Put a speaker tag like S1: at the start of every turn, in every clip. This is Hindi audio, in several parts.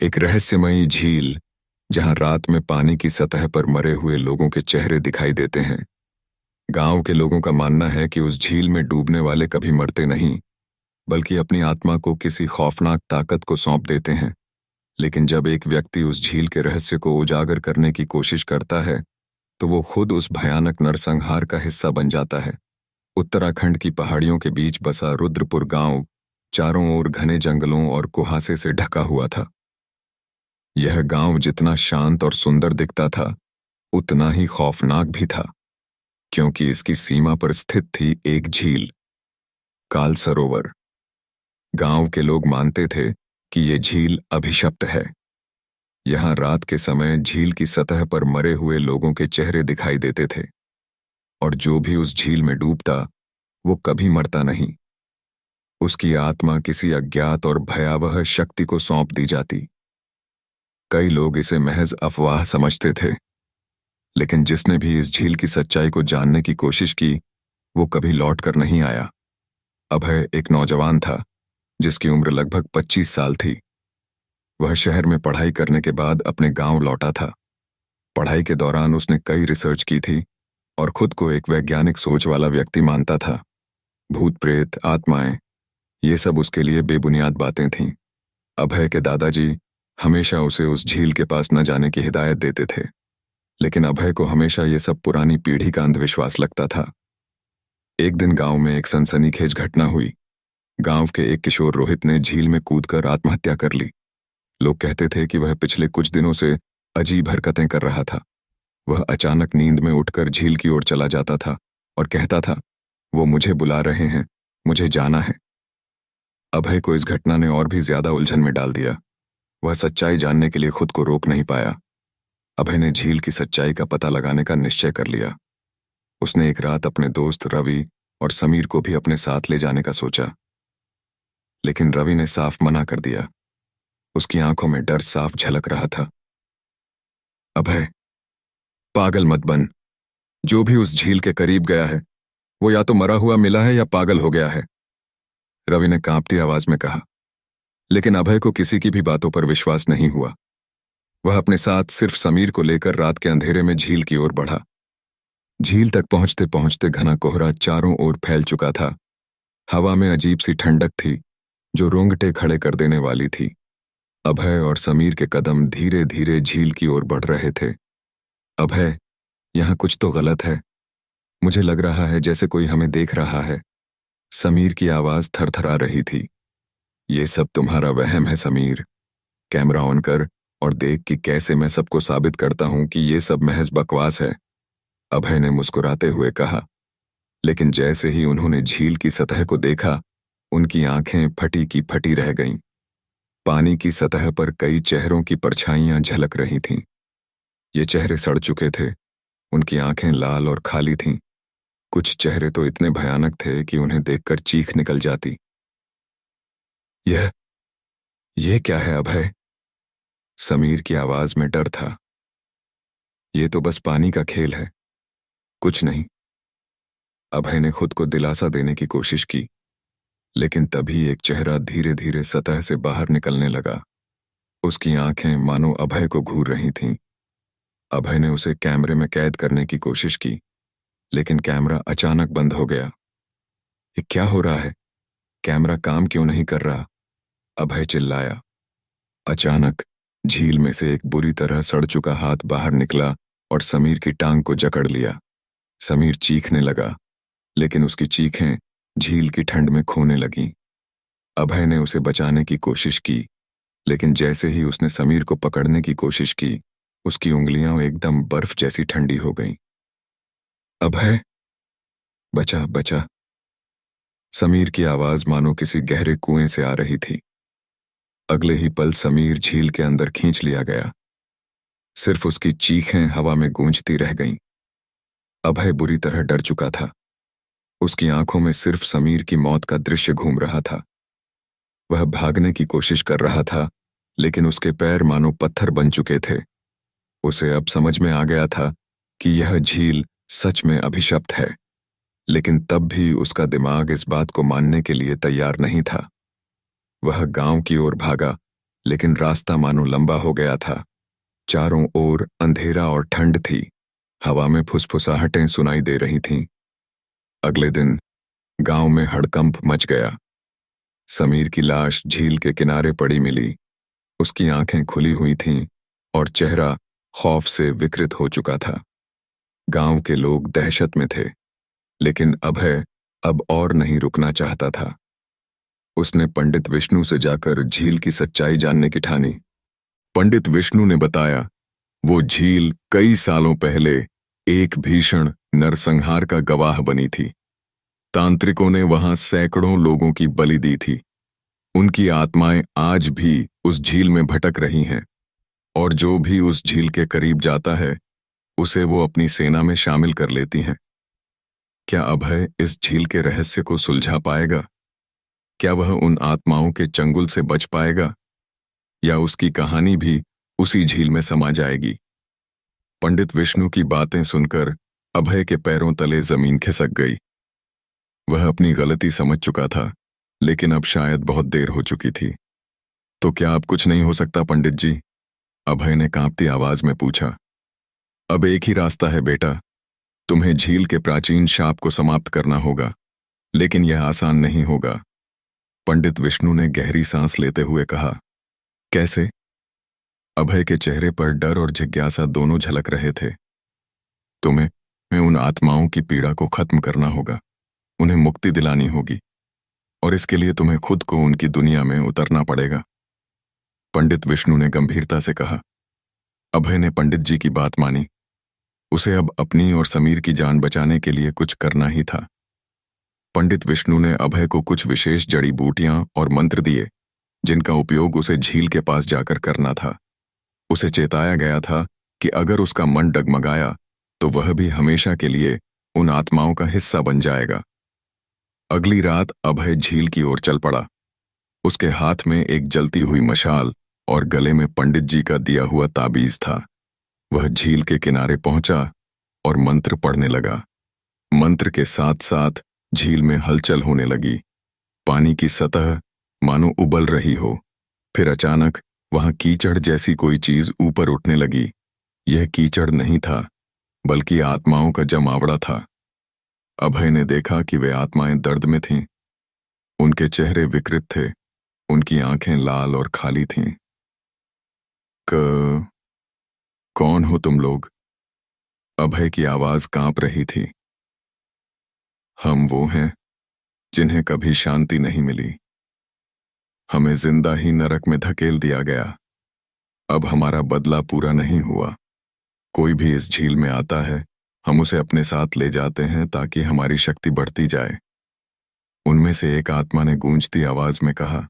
S1: एक रहस्यमयी झील जहां रात में पानी की सतह पर मरे हुए लोगों के चेहरे दिखाई देते हैं। गांव के लोगों का मानना है कि उस झील में डूबने वाले कभी मरते नहीं, बल्कि अपनी आत्मा को किसी खौफनाक ताकत को सौंप देते हैं। लेकिन जब एक व्यक्ति उस झील के रहस्य को उजागर करने की कोशिश करता है, तो वो खुद उस भयानक नरसंहार का हिस्सा बन जाता है। उत्तराखंड की पहाड़ियों के बीच बसा रुद्रपुर गांव चारों ओर घने जंगलों और कुहासे से ढका हुआ था। यह गांव जितना शांत और सुंदर दिखता था, उतना ही खौफनाक भी था, क्योंकि इसकी सीमा पर स्थित थी एक झील, काल सरोवर। गांव के लोग मानते थे कि ये झील अभिशप्त है। यहां रात के समय झील की सतह पर मरे हुए लोगों के चेहरे दिखाई देते थे, और जो भी उस झील में डूबता, वो कभी मरता नहीं। उसकी आत्मा किसी अज्ञात और भयावह शक्ति को सौंप दी जाती। कई लोग इसे महज अफवाह समझते थे, लेकिन जिसने भी इस झील की सच्चाई को जानने की कोशिश की, वो कभी लौट कर नहीं आया। अभय एक नौजवान था जिसकी उम्र लगभग 25 साल थी। वह शहर में पढ़ाई करने के बाद अपने गांव लौटा था। पढ़ाई के दौरान उसने कई रिसर्च की थी और खुद को एक वैज्ञानिक सोच वाला व्यक्ति मानता था। भूत प्रेत, आत्माएं, ये सब उसके लिए बेबुनियाद बातें थीं। अभय के दादाजी हमेशा उसे उस झील के पास न जाने की हिदायत देते थे, लेकिन अभय को हमेशा ये सब पुरानी पीढ़ी का अंधविश्वास लगता था। एक दिन गांव में एक सनसनीखेज घटना हुई। गांव के एक किशोर रोहित ने झील में कूदकर आत्महत्या कर ली। लोग कहते थे कि वह पिछले कुछ दिनों से अजीब हरकतें कर रहा था। वह अचानक नींद में उठकर झील की ओर चला जाता था और कहता था, वो मुझे बुला रहे हैं, मुझे जाना है। अभय को इस घटना ने और भी ज्यादा उलझन में डाल दिया। वह सच्चाई जानने के लिए खुद को रोक नहीं पाया। अभय ने झील की सच्चाई का पता लगाने का निश्चय कर लिया। उसने एक रात अपने दोस्त रवि और समीर को भी अपने साथ ले जाने का सोचा, लेकिन रवि ने साफ मना कर दिया। उसकी आंखों में डर साफ झलक रहा था। अभय, पागल मत बन। जो भी उस झील के करीब गया है, वो या तो मरा हुआ मिला है या पागल हो गया है, रवि ने कांपती आवाज में कहा। लेकिन अभय को किसी की भी बातों पर विश्वास नहीं हुआ। वह अपने साथ सिर्फ समीर को लेकर रात के अंधेरे में झील की ओर बढ़ा। झील तक पहुंचते पहुंचते घना कोहरा चारों ओर फैल चुका था। हवा में अजीब सी ठंडक थी जो रोंगटे खड़े कर देने वाली थी। अभय और समीर के कदम धीरे धीरे झील की ओर बढ़ रहे थे। अभय, यहां कुछ तो गलत है। मुझे लग रहा है जैसे कोई हमें देख रहा है। समीर की आवाज थरथरा रही थी। ये सब तुम्हारा वहम है समीर। कैमरा ऑन कर और देख कि कैसे मैं सबको साबित करता हूं कि ये सब महज बकवास है, अभय ने मुस्कुराते हुए कहा। लेकिन जैसे ही उन्होंने झील की सतह को देखा, उनकी आंखें फटी की फटी रह गईं। पानी की सतह पर कई चेहरों की परछाइयां झलक रही थीं। ये चेहरे सड़ चुके थे, उनकी आंखें लाल और खाली थीं। कुछ चेहरे तो इतने भयानक थे कि उन्हें देखकर चीख निकल जाती। ये क्या है अभय? समीर की आवाज में डर था। ये तो बस पानी का खेल है, कुछ नहीं। अभय ने खुद को दिलासा देने की कोशिश की, लेकिन तभी एक चेहरा धीरे धीरे सतह से बाहर निकलने लगा। उसकी आंखें मानो अभय को घूर रही थीं। अभय ने उसे कैमरे में कैद करने की कोशिश की, लेकिन कैमरा अचानक बंद हो गया। ये क्या हो रहा है? कैमरा काम क्यों नहीं कर रहा? अभय चिल्लाया। अचानक झील में से एक बुरी तरह सड़ चुका हाथ बाहर निकला और समीर की टांग को जकड़ लिया। समीर चीखने लगा, लेकिन उसकी चीखें झील की ठंड में खोने लगीं। अभय ने उसे बचाने की कोशिश की, लेकिन जैसे ही उसने समीर को पकड़ने की कोशिश की, उसकी उंगलियां एकदम बर्फ जैसी ठंडी हो गईं। अभय, बचा बचा। समीर की आवाज मानो किसी गहरे कुएं से आ रही थी। अगले ही पल समीर झील के अंदर खींच लिया गया। सिर्फ उसकी चीखें हवा में गूंजती रह गईं। अभय बुरी तरह डर चुका था। उसकी आंखों में सिर्फ समीर की मौत का दृश्य घूम रहा था। वह भागने की कोशिश कर रहा था, लेकिन उसके पैर मानो पत्थर बन चुके थे। उसे अब समझ में आ गया था कि यह झील सच में अभिशप्त है, लेकिन तब भी उसका दिमाग इस बात को मानने के लिए तैयार नहीं था। वह गांव की ओर भागा, लेकिन रास्ता मानो लंबा हो गया था। चारों ओर अंधेरा और ठंड थी। हवा में फुसफुसाहटें सुनाई दे रही थीं। अगले दिन गांव में हड़कंप मच गया। समीर की लाश झील के किनारे पड़ी मिली। उसकी आंखें खुली हुई थीं और चेहरा खौफ से विकृत हो चुका था। गांव के लोग दहशत में थे, लेकिन अभय अब और नहीं रुकना चाहता था। उसने पंडित विष्णु से जाकर झील की सच्चाई जानने की ठानी। पंडित विष्णु ने बताया, वो झील कई सालों पहले एक भीषण नरसंहार का गवाह बनी थी। तांत्रिकों ने वहां सैकड़ों लोगों की बलि दी थी। उनकी आत्माएं आज भी उस झील में भटक रही हैं, और जो भी उस झील के करीब जाता है उसे वो अपनी सेना में शामिल कर लेती हैं। क्या अभय इस झील के रहस्य को सुलझा पाएगा? क्या वह उन आत्माओं के चंगुल से बच पाएगा, या उसकी कहानी भी उसी झील में समा जाएगी? पंडित विष्णु की बातें सुनकर अभय के पैरों तले जमीन खिसक गई। वह अपनी गलती समझ चुका था, लेकिन अब शायद बहुत देर हो चुकी थी। तो क्या अब कुछ नहीं हो सकता पंडित जी? अभय ने कांपती आवाज में पूछा। अब एक ही रास्ता है बेटा, तुम्हें झील के प्राचीन शाप को समाप्त करना होगा, लेकिन यह आसान नहीं होगा। पंडित विष्णु ने गहरी सांस लेते हुए कहा। कैसे? अभय के चेहरे पर डर और जिज्ञासा दोनों झलक रहे थे। तुम्हें उन आत्माओं की पीड़ा को खत्म करना होगा, उन्हें मुक्ति दिलानी होगी, और इसके लिए तुम्हें खुद को उनकी दुनिया में उतरना पड़ेगा, पंडित विष्णु ने गंभीरता से कहा। अभय ने पंडित जी की बात मानी। उसे अब अपनी और समीर की जान बचाने के लिए कुछ करना ही था। पंडित विष्णु ने अभय को कुछ विशेष जड़ी बूटियां और मंत्र दिए, जिनका उपयोग उसे झील के पास जाकर करना था। उसे चेताया गया था कि अगर उसका मन डगमगाया तो वह भी हमेशा के लिए उन आत्माओं का हिस्सा बन जाएगा। अगली रात अभय झील की ओर चल पड़ा। उसके हाथ में एक जलती हुई मशाल और गले में पंडित जी का दिया हुआ ताबीज था। वह झील के किनारे पहुंचा और मंत्र पढ़ने लगा। मंत्र के साथ साथ झील में हलचल होने लगी। पानी की सतह मानो उबल रही हो। फिर अचानक वहां कीचड़ जैसी कोई चीज ऊपर उठने लगी। यह कीचड़ नहीं था, बल्कि आत्माओं का जमावड़ा था। अभय ने देखा कि वे आत्माएं दर्द में थीं। उनके चेहरे विकृत थे, उनकी आंखें लाल और खाली थीं। कौन हो तुम लोग? अभय की आवाज कांप रही थी। हम वो हैं जिन्हें कभी शांति नहीं मिली। हमें जिंदा ही नरक में धकेल दिया गया। अब हमारा बदला पूरा नहीं हुआ। कोई भी इस झील में आता है, हम उसे अपने साथ ले जाते हैं ताकि हमारी शक्ति बढ़ती जाए। उनमें से एक आत्मा ने गूंजती आवाज में कहा,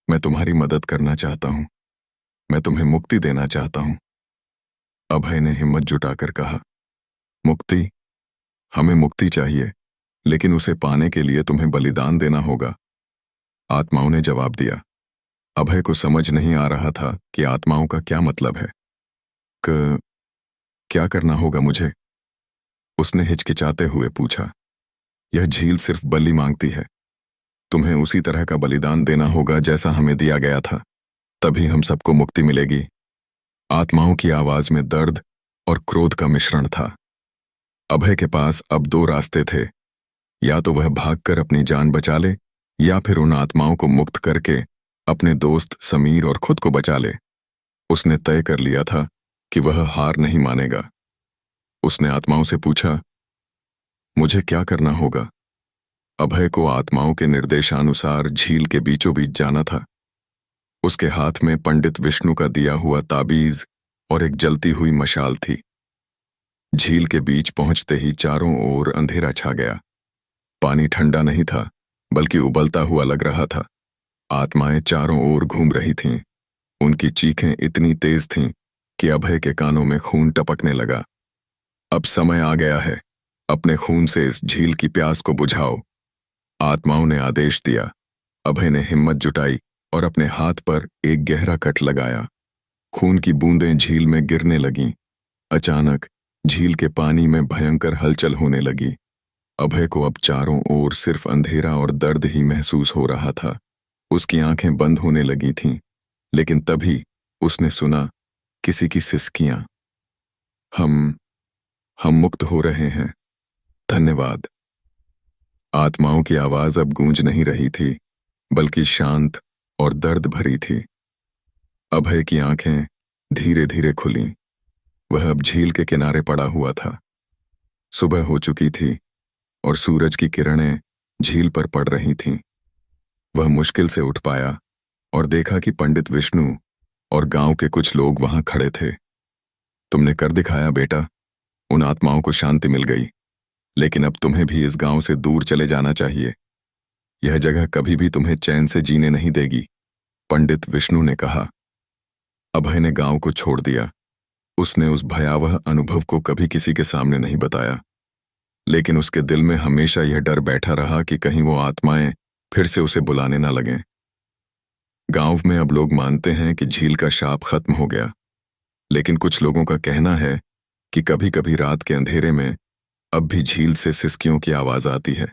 S1: मैं तुम्हारी मदद करना चाहता हूं, मैं तुम्हें मुक्ति देना चाहता हूं। अभय ने हिम्मत जुटाकर कहा, मुक्ति? हमें मुक्ति चाहिए, लेकिन उसे पाने के लिए तुम्हें बलिदान देना होगा, आत्माओं ने जवाब दिया। अभय को समझ नहीं आ रहा था कि आत्माओं का क्या मतलब है। क्या करना होगा मुझे? उसने हिचकिचाते हुए पूछा। यह झील सिर्फ बलि मांगती है। तुम्हें उसी तरह का बलिदान देना होगा जैसा हमें दिया गया था, तभी हम सबको मुक्ति मिलेगी। आत्माओं की आवाज में दर्द और क्रोध का मिश्रण था। अभय के पास अब दो रास्ते थे, या तो वह भागकर अपनी जान बचा ले, या फिर उन आत्माओं को मुक्त करके अपने दोस्त समीर और खुद को बचा ले। उसने तय कर लिया था कि वह हार नहीं मानेगा। उसने आत्माओं से पूछा, मुझे क्या करना होगा? अभय को आत्माओं के निर्देशानुसार झील के बीचों बीच जाना था। उसके हाथ में पंडित विष्णु का दिया हुआ ताबीज और एक जलती हुई मशाल थी। झील के बीच पहुंचते ही चारों ओर अंधेरा छा गया। पानी ठंडा नहीं था, बल्कि उबलता हुआ लग रहा था। आत्माएं चारों ओर घूम रही थीं। उनकी चीखें इतनी तेज थीं कि अभय के कानों में खून टपकने लगा। अब समय आ गया है, अपने खून से इस झील की प्यास को बुझाओ, आत्माओं ने आदेश दिया। अभय ने हिम्मत जुटाई और अपने हाथ पर एक गहरा कट लगाया। खून की बूंदें झील में गिरने लगीं। अचानक झील के पानी में भयंकर हलचल होने लगी। अभय को अब चारों ओर सिर्फ अंधेरा और दर्द ही महसूस हो रहा था। उसकी आंखें बंद होने लगी थीं लेकिन तभी उसने सुना किसी की सिसकियां। हम हम मुक्त हो रहे हैं, धन्यवाद। आत्माओं की आवाज अब गूंज नहीं रही थी, बल्कि शांत और दर्द भरी थी। अभय की आंखें धीरे धीरे खुलीं। वह अब झील के किनारे पड़ा हुआ था। सुबह हो चुकी थी और सूरज की किरणें झील पर पड़ रही थीं। वह मुश्किल से उठ पाया और देखा कि पंडित विष्णु और गांव के कुछ लोग वहां खड़े थे। तुमने कर दिखाया बेटा, उन आत्माओं को शांति मिल गई, लेकिन अब तुम्हें भी इस गांव से दूर चले जाना चाहिए। यह जगह कभी भी तुम्हें चैन से जीने नहीं देगी, पंडित विष्णु ने कहा। अभय ने गांव को छोड़ दिया। उसने उस भयावह अनुभव को कभी किसी के सामने नहीं बताया, लेकिन उसके दिल में हमेशा यह डर बैठा रहा कि कहीं वो आत्माएं फिर से उसे बुलाने ना लगें। गांव में अब लोग मानते हैं कि झील का शाप खत्म हो गया, लेकिन कुछ लोगों का कहना है कि कभी कभी रात के अंधेरे में अब भी झील से सिसकियों की आवाज आती है।